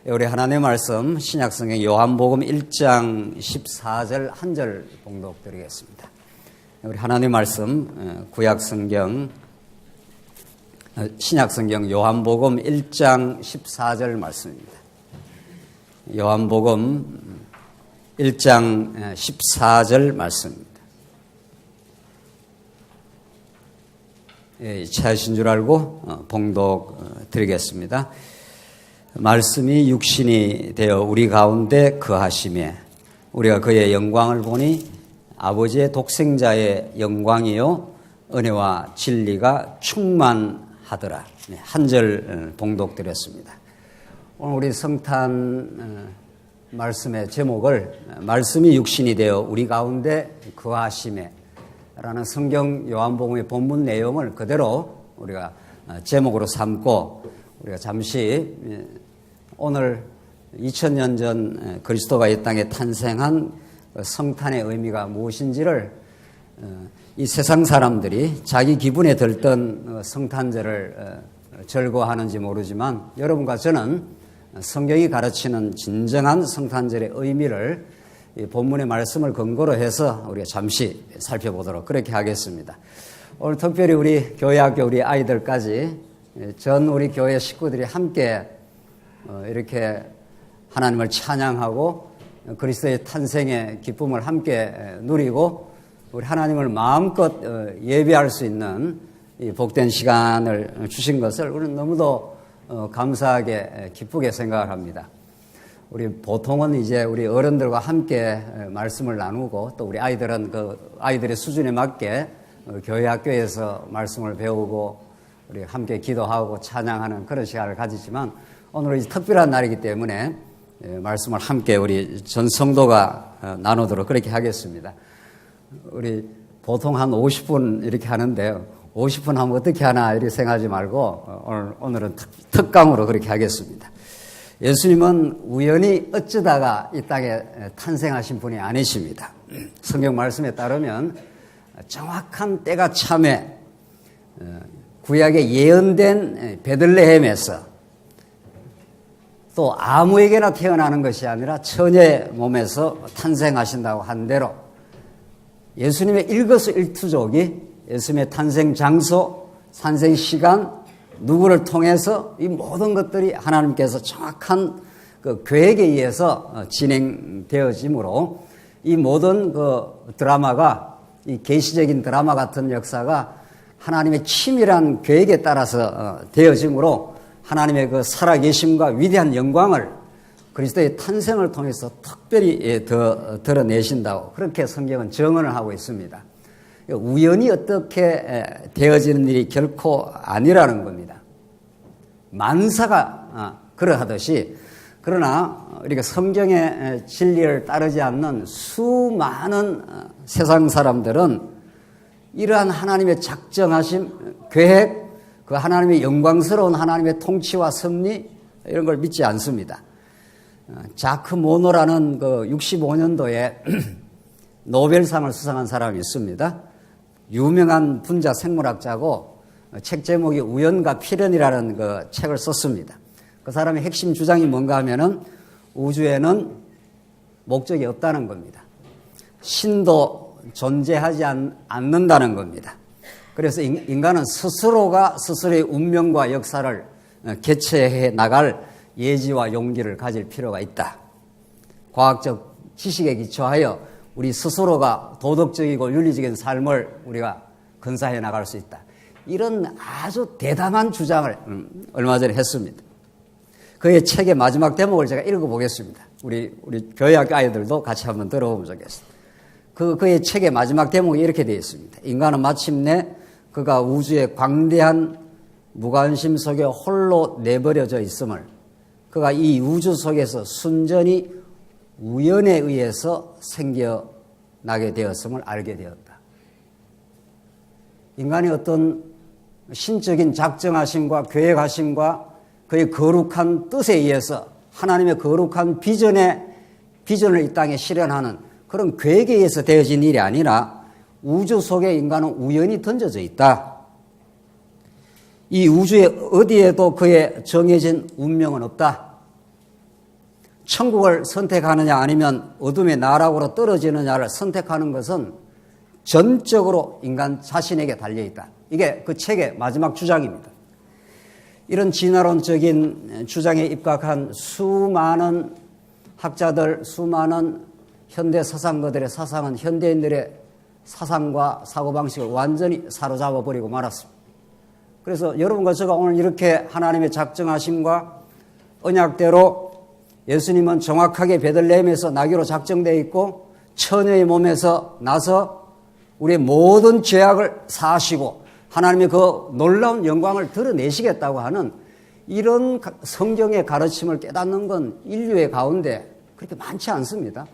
우리 하나님의 말씀 신약성경 요한복음 1장 14절 한 절 봉독 드리겠습니다. 우리 하나님의 말씀 구약성경 신약성경 요한복음 1장 14절 말씀입니다. 요한복음 1장 14절 말씀입니다. 찾으신 줄 알고 봉독 드리겠습니다. 말씀이 육신이 되어 우리 가운데 거하심에 우리가 그의 영광을 보니 아버지의 독생자의 영광이요 은혜와 진리가 충만하더라. 한 절 봉독드렸습니다. 오늘 우리 성탄 말씀의 제목을 말씀이 육신이 되어 우리 가운데 거하심에 라는 성경 요한복음의 본문 내용을 그대로 우리가 제목으로 삼고 우리가 잠시 오늘 2000년 전 그리스도가 이 땅에 탄생한 성탄의 의미가 무엇인지를 이 세상 사람들이 자기 기분에 들던 성탄절을 절거하는지 모르지만 여러분과 저는 성경이 가르치는 진정한 성탄절의 의미를 이 본문의 말씀을 근거로 해서 우리가 잠시 살펴보도록 그렇게 하겠습니다. 오늘 특별히 우리 교회학교 우리 아이들까지 전 우리 교회 식구들이 함께 이렇게 하나님을 찬양하고 그리스도의 탄생의 기쁨을 함께 누리고 우리 하나님을 마음껏 예배할 수 있는 이 복된 시간을 주신 것을 우리는 너무도 감사하게 기쁘게 생각을 합니다. 우리 보통은 이제 우리 어른들과 함께 말씀을 나누고 또 우리 아이들은 그 아이들의 수준에 맞게 교회 학교에서 말씀을 배우고 우리 함께 기도하고 찬양하는 그런 시간을 가지지만 오늘은 특별한 날이기 때문에 말씀을 함께 우리 전 성도가 나누도록 그렇게 하겠습니다. 우리 보통 한 50분 이렇게 하는데 50분 하면 어떻게 하나 이렇게 생각하지 말고 오늘은 특강으로 그렇게 하겠습니다. 예수님은 우연히 어쩌다가 이 땅에 탄생하신 분이 아니십니다. 성경 말씀에 따르면 정확한 때가 참에 구약에 예언된 베들레헴에서 또 아무에게나 태어나는 것이 아니라 처녀의 몸에서 탄생하신다고 한 대로 예수님의 일거수일투족이 예수님의 탄생 장소, 탄생 시간, 누구를 통해서 이 모든 것들이 하나님께서 정확한 그 계획에 의해서 진행되어지므로 이 모든 그 드라마가 이 계시적인 드라마 같은 역사가 하나님의 치밀한 계획에 따라서 되어지므로 하나님의 그 살아계심과 위대한 영광을 그리스도의 탄생을 통해서 특별히 더 드러내신다고 그렇게 성경은 증언을 하고 있습니다. 우연히 어떻게 되어지는 일이 결코 아니라는 겁니다. 만사가 그러하듯이 그러나 우리가 성경의 진리를 따르지 않는 수많은 세상 사람들은 이러한 하나님의 작정하심, 계획, 그 하나님의 영광스러운 하나님의 통치와 섭리 이런 걸 믿지 않습니다. 자크 모노라는 그 65년도에 노벨상을 수상한 사람이 있습니다. 유명한 분자 생물학자고 책 제목이 우연과 필연이라는 그 책을 썼습니다. 그 사람의 핵심 주장이 뭔가 하면은 우주에는 목적이 없다는 겁니다. 신도 존재하지 않는다는 겁니다. 그래서 인간은 스스로가 스스로의 운명과 역사를 개최해 나갈 예지와 용기를 가질 필요가 있다. 과학적 지식에 기초하여 우리 스스로가 도덕적이고 윤리적인 삶을 우리가 건사해 나갈 수 있다. 이런 아주 대담한 주장을 얼마 전에 했습니다. 그의 책의 마지막 대목을 제가 읽어보겠습니다. 우리 교회학교 아이들도 같이 한번 들어보면 좋겠습니다. 그의 책의 마지막 대목이 이렇게 되어 있습니다. 인간은 마침내 그가 우주의 광대한 무관심 속에 홀로 내버려져 있음을 그가 이 우주 속에서 순전히 우연에 의해서 생겨나게 되었음을 알게 되었다. 인간이 어떤 신적인 작정하심과 계획하심과 그의 거룩한 뜻에 의해서 하나님의 거룩한 비전을 이 땅에 실현하는 그런 계획에 의해서 되어진 일이 아니라 우주 속에 인간은 우연히 던져져 있다. 이 우주의 어디에도 그의 정해진 운명은 없다. 천국을 선택하느냐 아니면 어둠의 나락으로 떨어지느냐를 선택하는 것은 전적으로 인간 자신에게 달려있다. 이게 그 책의 마지막 주장입니다. 이런 진화론적인 주장에 입각한 수많은 학자들, 수많은 현대 사상가들의 사상은 현대인들의 사상과 사고방식을 완전히 사로잡아 버리고 말았습니다. 그래서 여러분과 제가 오늘 이렇게 하나님의 작정하심과 언약대로 예수님은 정확하게 베들레헴에서 나귀로 작정되어 있고 처녀의 몸에서 나서 우리의 모든 죄악을 사하시고 하나님의 그 놀라운 영광을 드러내시겠다고 하는 이런 성경의 가르침을 깨닫는 건 인류의 가운데 그렇게 많지 않습니다.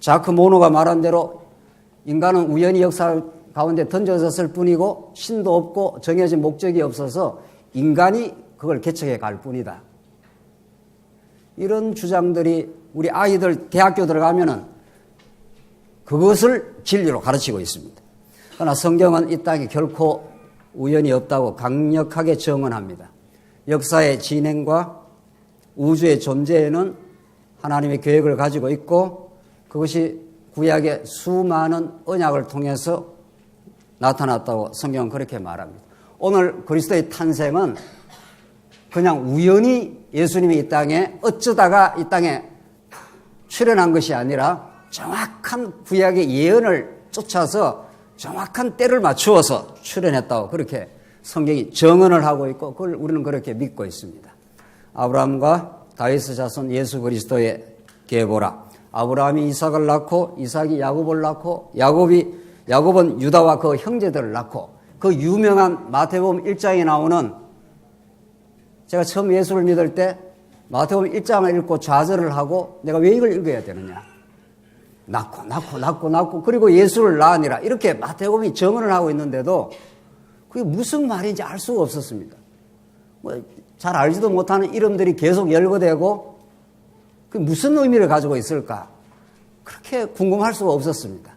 자크 모노가 말한 대로 인간은 우연히 역사 가운데 던져졌을 뿐이고 신도 없고 정해진 목적이 없어서 인간이 그걸 개척해 갈 뿐이다. 이런 주장들이 우리 아이들 대학교 들어가면은 그것을 진리로 가르치고 있습니다. 그러나 성경은 이 땅에 결코 우연이 없다고 강력하게 증언합니다. 역사의 진행과 우주의 존재에는 하나님의 계획을 가지고 있고 그것이 구약의 수많은 언약을 통해서 나타났다고 성경은 그렇게 말합니다. 오늘 그리스도의 탄생은 그냥 우연히 예수님이 이 땅에 어쩌다가 이 땅에 출현한 것이 아니라 정확한 구약의 예언을 쫓아서 정확한 때를 맞추어서 출현했다고 그렇게 성경이 증언을 하고 있고 그걸 우리는 그렇게 믿고 있습니다. 아브라함과 다윗의 자손 예수 그리스도의 계보라. 아브라함이 이삭을 낳고 이삭이 야곱을 낳고 야곱은 유다와 그 형제들을 낳고 그 유명한 마태복음 1장에 나오는 제가 처음 예수를 믿을 때 마태복음 1장을 읽고 좌절을 하고 내가 왜 이걸 읽어야 되느냐. 낳고 그리고 예수를 낳으니라 이렇게 마태복음이 증언을 하고 있는데도 그게 무슨 말인지 알 수가 없었습니다. 잘 알지도 못하는 이름들이 계속 열거되고 그게 무슨 의미를 가지고 있을까 그렇게 궁금할 수가 없었습니다.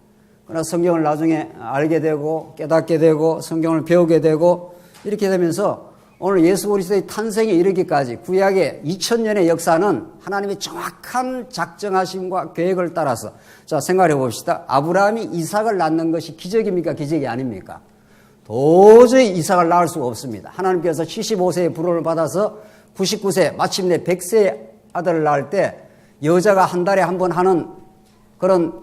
그러나 성경을 나중에 알게 되고 깨닫게 되고 성경을 배우게 되고 이렇게 되면서 오늘 예수 그리스도의 탄생에 이르기까지 구약의 2000년의 역사는 하나님의 정확한 작정하심과 계획을 따라서 자 생각해 봅시다. 아브라함이 이삭을 낳는 것이 기적입니까? 기적이 아닙니까? 도저히 이삭을 낳을 수가 없습니다. 하나님께서 75세의 불호를 받아서 99세 마침내 100세의 아들을 낳을 때 여자가 한 달에 한 번 하는 그런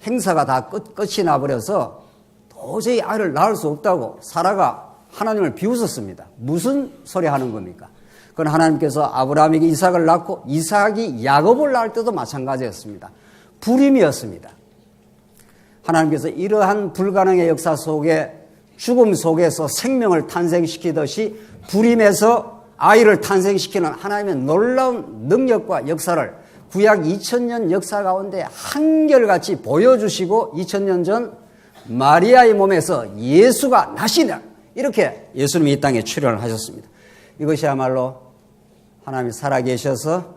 행사가 다 끝이 나버려서 도저히 아이를 낳을 수 없다고 사라가 하나님을 비웃었습니다. 무슨 소리 하는 겁니까? 그건 하나님께서 아브라함에게 이삭을 낳고 이삭이 야곱을 낳을 때도 마찬가지였습니다. 불임이었습니다. 하나님께서 이러한 불가능의 역사 속에 죽음 속에서 생명을 탄생시키듯이 불임에서 아이를 탄생시키는 하나님의 놀라운 능력과 역사를 구약 2000년 역사 가운데 한결같이 보여주시고 2000년 전 마리아의 몸에서 예수가 나시다. 이렇게 예수님이 이 땅에 출현을 하셨습니다. 이것이야말로 하나님이 살아계셔서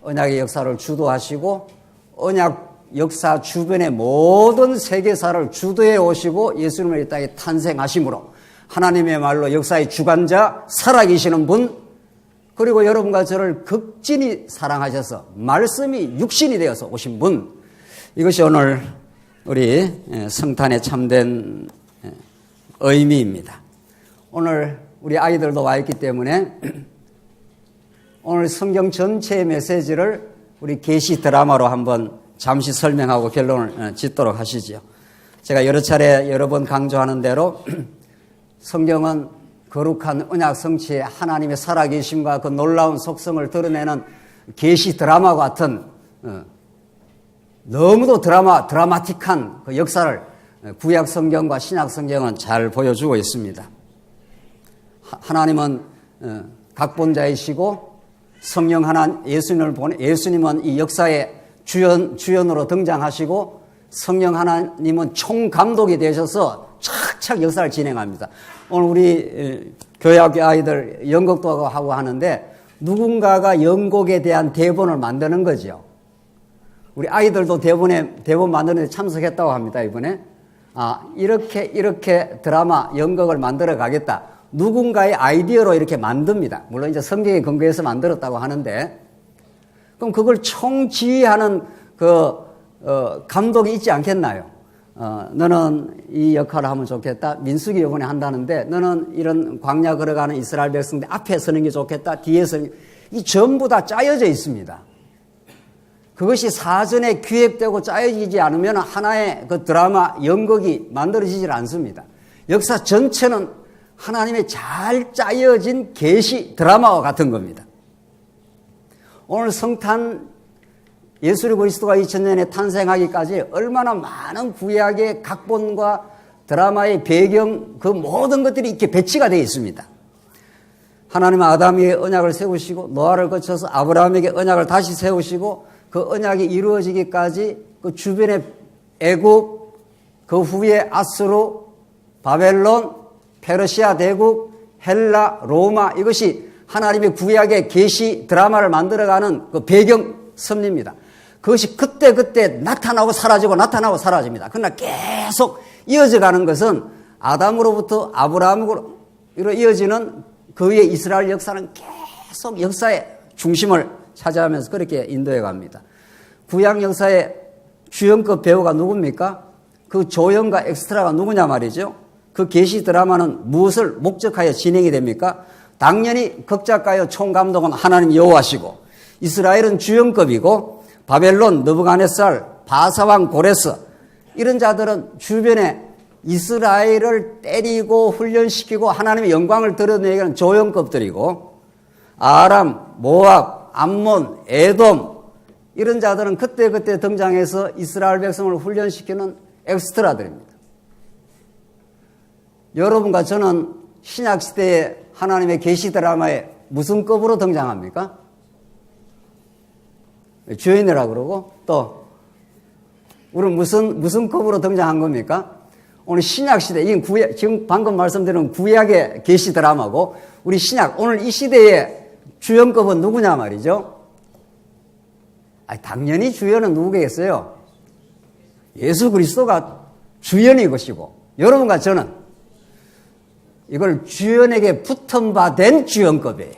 언약의 역사를 주도하시고 언약 역사 주변의 모든 세계사를 주도해 오시고 예수님을 이 땅에 탄생하심으로 하나님의 말로 역사의 주관자 살아계시는 분 그리고 여러분과 저를 극진히 사랑하셔서 말씀이 육신이 되어서 오신 분 이것이 오늘 우리 성탄에 참된 의미입니다. 오늘 우리 아이들도 와 있기 때문에 오늘 성경 전체의 메시지를 우리 계시 드라마로 한번 잠시 설명하고 결론을 짓도록 하시죠. 제가 여러 차례 여러 번 강조하는 대로 성경은 거룩한 언약 성취의 하나님의 살아계심과 그 놀라운 속성을 드러내는 계시 드라마 같은 너무도 드라마틱한 그 역사를 구약 성경과 신약 성경은 잘 보여주고 있습니다. 하나님은 각본자이시고 성령 하나 예수님을 보내 예수님은 이 역사의 주연으로 등장하시고 성령 하나님은 총감독이 되셔서 착착 역사를 진행합니다. 오늘 우리 교회학교 아이들 연극도 하고 하는데 누군가가 연극에 대한 대본을 만드는 거죠. 우리 아이들도 대본 만드는 데 참석했다고 합니다. 이번에 이렇게 드라마 연극을 만들어 가겠다. 누군가의 아이디어로 이렇게 만듭니다. 물론 이제 성경에 근거해서 만들었다고 하는데 그럼 그걸 총지휘하는 감독이 있지 않겠나요? 너는 이 역할을 하면 좋겠다. 민수기 요번에 한다는데 너는 이런 광야 걸어가는 이스라엘 백성들 앞에 서는 게 좋겠다. 뒤에 서는 게. 이 전부 다 짜여져 있습니다. 그것이 사전에 기획되고 짜여지지 않으면 하나의 그 드라마, 연극이 만들어지질 않습니다. 역사 전체는 하나님의 잘 짜여진 계시 드라마와 같은 겁니다. 오늘 성탄 예수 그리스도가 2000년에 탄생하기까지 얼마나 많은 구약의 각본과 드라마의 배경 그 모든 것들이 이렇게 배치가 되어 있습니다. 하나님은 아담에게 언약을 세우시고 노아를 거쳐서 아브라함에게 언약을 다시 세우시고 그 언약이 이루어지기까지 그 주변의 애국, 그 후에 아수르, 바벨론, 페르시아 대국, 헬라, 로마 이것이 하나님의 구약의 계시 드라마를 만들어가는 그 배경 섭리입니다. 그것이 그때 나타나고 사라지고 나타나고 사라집니다. 그러나 계속 이어져 가는 것은 아담으로부터 아브라함으로 이어지는 그의 이스라엘 역사는 계속 역사의 중심을 차지하면서 그렇게 인도해 갑니다. 구약 역사의 주연급 배우가 누굽니까? 그 조연과 엑스트라가 누구냐 말이죠. 그 계시 드라마는 무엇을 목적하여 진행이 됩니까? 당연히 극작가요 총감독은 하나님 여호와시고 이스라엘은 주연급이고 바벨론, 느부갓네살, 바사왕 고레스 이런 자들은 주변에 이스라엘을 때리고 훈련시키고 하나님의 영광을 드러내게 하는 조연급들이고 아람, 모압, 암몬, 에돔 이런 자들은 그때 등장해서 이스라엘 백성을 훈련시키는 엑스트라들입니다. 여러분과 저는 신약시대에 하나님의 계시 드라마에 무슨 급으로 등장합니까? 주연이라고 그러고 또 우리는 무슨 급으로 등장한 겁니까? 오늘 신약시대, 지금 방금 말씀드린 구약의 계시 드라마고 우리 신약, 오늘 이 시대의 주연급은 누구냐 말이죠? 당연히 주연은 누구겠어요? 예수 그리스도가 주연이 것이고 여러분과 저는 이걸 주연에게 붙은 바 된 주연급이에요.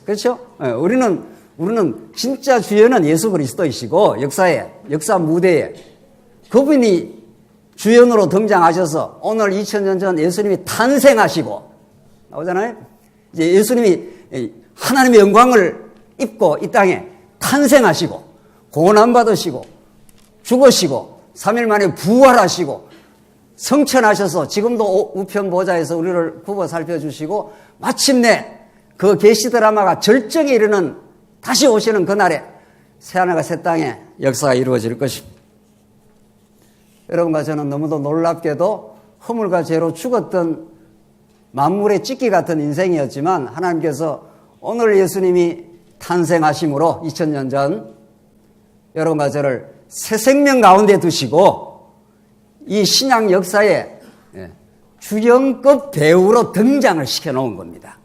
그렇죠? 우리는 진짜 주연은 예수 그리스도이시고 역사 무대에 그분이 주연으로 등장하셔서 오늘 2000년 전 예수님이 탄생하시고 나오잖아요. 이제 예수님이 하나님의 영광을 입고 이 땅에 탄생하시고 고난받으시고 죽으시고 3일 만에 부활하시고 성천하셔서 지금도 우편 보좌에서 우리를 굽어 살펴주시고 마침내 그 계시 드라마가 절정에 이르는 다시 오시는 그날에 새하늘과 새 땅에 역사가 이루어질 것입니다. 여러분과 저는 너무도 놀랍게도 허물과 죄로 죽었던 만물의 찢기 같은 인생이었지만 하나님께서 오늘 예수님이 탄생하심으로 2000년 전 여러분과 저를 새 생명 가운데 두시고 이 신약 역사에 주연급 배우로 등장을 시켜놓은 겁니다.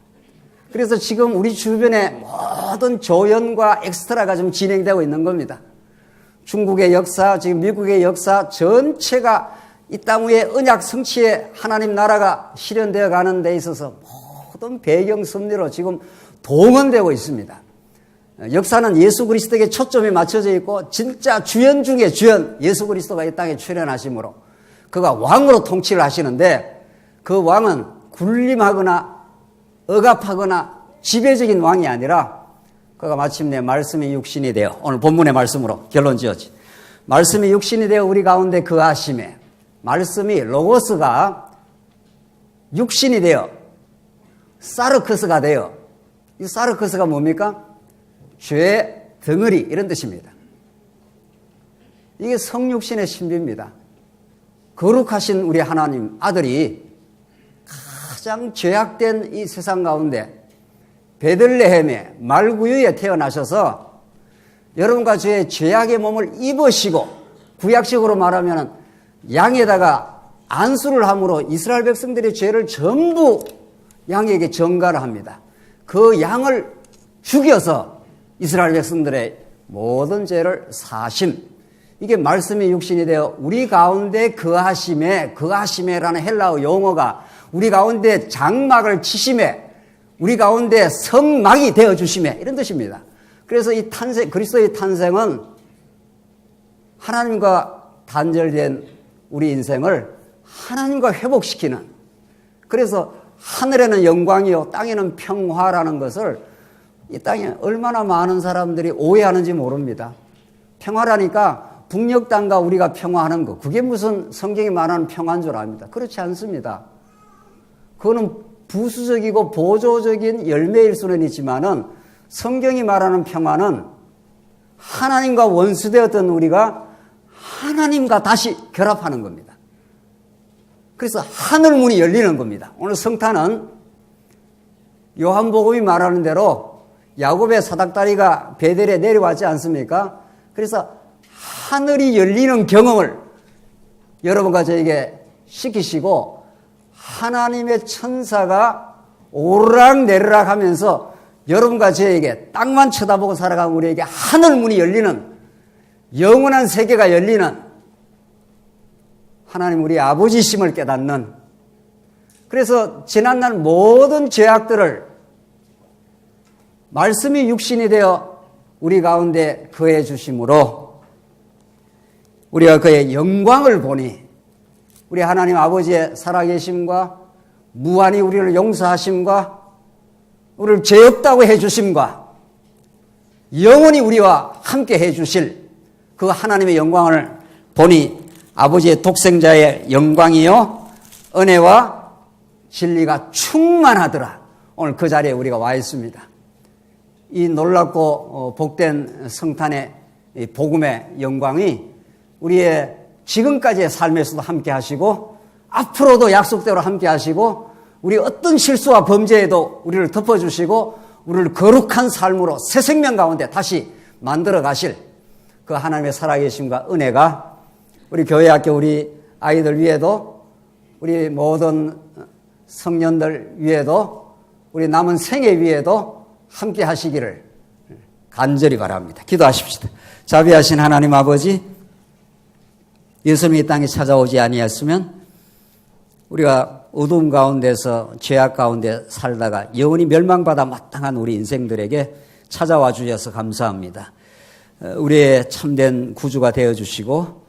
그래서 지금 우리 주변에 모든 조연과 엑스트라가 좀 진행되고 있는 겁니다. 중국의 역사, 지금 미국의 역사 전체가 이 땅 위에 언약 성취에 하나님 나라가 실현되어 가는 데 있어서 모든 배경 섭리로 지금 동원되고 있습니다. 역사는 예수 그리스도에게 초점이 맞춰져 있고 진짜 주연 중에 주연 예수 그리스도가 이 땅에 출현하심으로 그가 왕으로 통치를 하시는데 그 왕은 군림하거나 억압하거나 지배적인 왕이 아니라 그가 마침내 말씀이 육신이 되어 오늘 본문의 말씀으로 결론 지었지. 말씀이 육신이 되어 우리 가운데 거하심에 말씀이 로고스가 육신이 되어 사르크스가 되어 이 사르크스가 뭡니까? 죄 덩어리 이런 뜻입니다. 이게 성육신의 신비입니다. 거룩하신 우리 하나님 아들이 가장 죄악된 이 세상 가운데 베들레헴의 말구유에 태어나셔서 여러분과 저의 죄악의 몸을 입으시고 구약식으로 말하면 양에다가 안수를 함으로 이스라엘 백성들의 죄를 전부 양에게 전가를 합니다. 그 양을 죽여서 이스라엘 백성들의 모든 죄를 사심. 이게 말씀이 육신이 되어 우리 가운데 거하심에라는 헬라어 용어가 우리 가운데 장막을 치심에 우리 가운데 성막이 되어주심에 이런 뜻입니다. 그래서 이 탄생, 그리스도의 탄생은 하나님과 단절된 우리 인생을 하나님과 회복시키는, 그래서 하늘에는 영광이요 땅에는 평화라는 것을 이 땅에 얼마나 많은 사람들이 오해하는지 모릅니다. 평화라니까 북녘 땅과 우리가 평화하는 거, 그게 무슨 성경이 말하는 평화인 줄 압니다. 그렇지 않습니다. 그거는 부수적이고 보조적인 열매일 수는 있지만은 성경이 말하는 평화는 하나님과 원수되었던 우리가 하나님과 다시 결합하는 겁니다. 그래서 하늘문이 열리는 겁니다. 오늘 성탄은 요한복음이 말하는 대로 야곱의 사닥다리가 베델에 내려왔지 않습니까? 그래서 하늘이 열리는 경험을 여러분과 저에게 시키시고 하나님의 천사가 오르락내리락 하면서 여러분과 저에게 땅만 쳐다보고 살아가는 우리에게 하늘문이 열리는, 영원한 세계가 열리는 하나님 우리 아버지심을 깨닫는, 그래서 지난날 모든 죄악들을 말씀이 육신이 되어 우리 가운데 거해 주심으로 우리가 그의 영광을 보니, 우리 하나님 아버지의 살아계심과 무한히 우리를 용서하심과 우리를 죄 없다고 해주심과 영원히 우리와 함께 해주실 그 하나님의 영광을 보니 아버지의 독생자의 영광이요 은혜와 진리가 충만하더라. 오늘 그 자리에 우리가 와 있습니다. 이 놀랍고 복된 성탄의 복음의 영광이 우리의 지금까지의 삶에서도 함께 하시고 앞으로도 약속대로 함께 하시고 우리 어떤 실수와 범죄에도 우리를 덮어주시고 우리를 거룩한 삶으로 새 생명 가운데 다시 만들어 가실 그 하나님의 살아계심과 은혜가 우리 교회학교 우리 아이들 위에도 우리 모든 성년들 위에도 우리 남은 생애 위에도 함께 하시기를 간절히 바랍니다. 기도하십시다. 자비하신 하나님 아버지, 예수님이 이 땅에 찾아오지 아니했으면 우리가 어두움 가운데서 죄악 가운데 살다가 영원히 멸망받아 마땅한 우리 인생들에게 찾아와 주셔서 감사합니다. 우리의 참된 구주가 되어주시고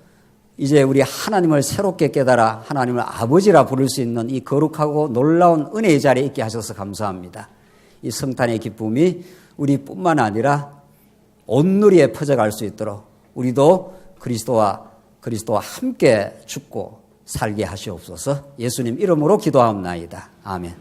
이제 우리 하나님을 새롭게 깨달아 하나님을 아버지라 부를 수 있는 이 거룩하고 놀라운 은혜의 자리에 있게 하셔서 감사합니다. 이 성탄의 기쁨이 우리뿐만 아니라 온누리에 퍼져갈 수 있도록 우리도 그리스도와 함께 죽고 살게 하시옵소서. 예수님 이름으로 기도하옵나이다. 아멘.